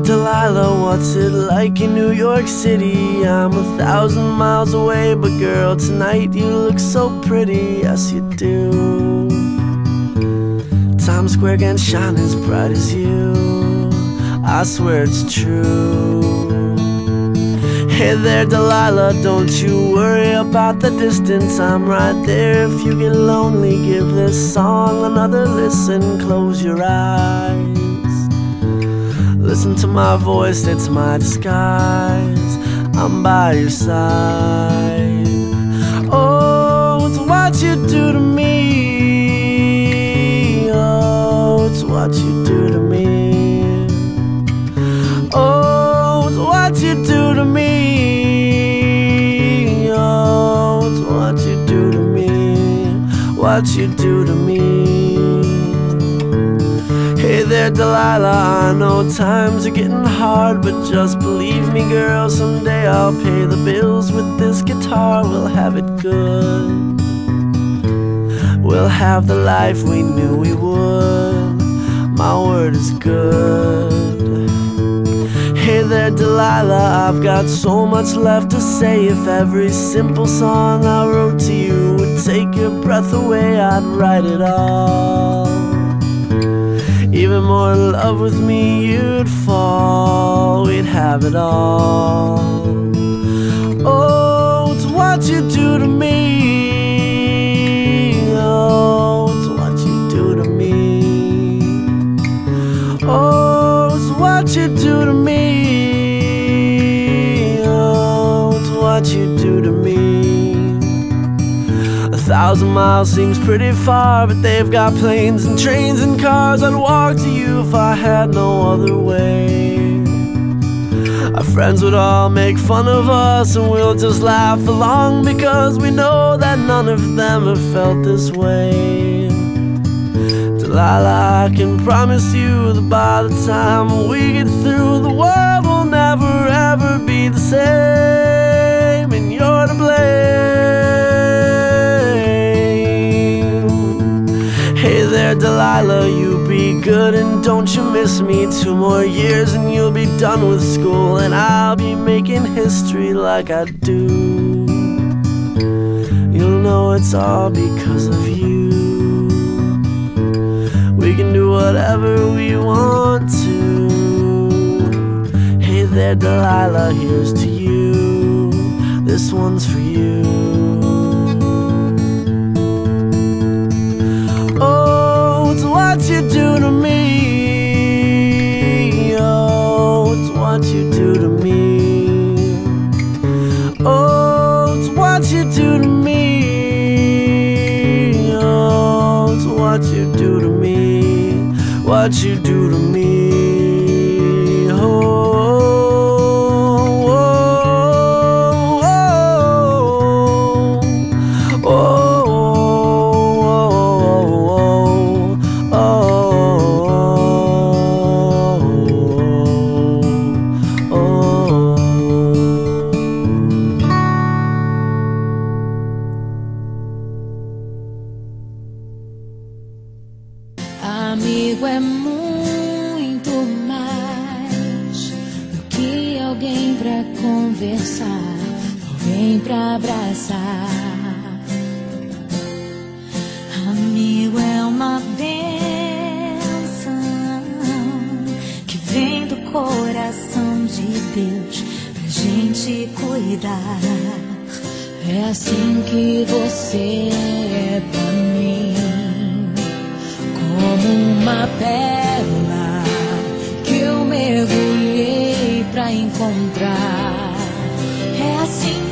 Delilah, what's it like in New York City? I'm 1,000 miles away, but girl, tonight you look so pretty. Yes, you do. Times Square can't shine as bright as you. I swear it's true. Hey there, Delilah, don't you worry about the distance. I'm right there if you get lonely. Give this song another listen. Close your eyes. Listen to my voice, it's my disguise. I'm by your side. Oh, it's what you do to me. Oh, it's what you do to me. Oh, it's what you do to me. Oh, it's what you do to me. What you do to me. Hey there, Delilah, I know times are getting hard, but just believe me, girl, someday I'll pay the bills with this guitar. We'll have it good. We'll have the life we knew we would. My word is good. Hey there, Delilah, I've got so much left to say. If every simple song I wrote to you would take your breath away, I'd write it all. Even more in love with me you'd fall. We'd have it all. Oh, it's what you do to me. Oh, it's what you do to me. Oh, it's what you do to me. Oh, it's what you do to me. 1,000 miles seems pretty far, but they've got planes and trains and cars. I'd walk to you if I had no other way. Our friends would all make fun of us, and we'll just laugh along, because we know that none of them have felt this way. Delilah, I can promise you that by the time we get through, the world will never ever be the same, and you're to blame. Hey there, Delilah, you be good and don't you miss me. 2 more years and you'll be done with school, and I'll be making history like I do. You'll know it's all because of you. We can do whatever we want to. Hey there, Delilah, here's to you. This one's for you. What you do to me. Oh, it's what you do to me. Oh, it's what you do to me. Oh, it's what you do to me. What you do to me. Oh. Amigo é muito mais do que alguém pra conversar, alguém pra abraçar. Amigo é uma bênção que vem do coração de Deus pra gente cuidar. É assim que você é pra mim, como uma pérola que eu mergulhei pra encontrar. É assim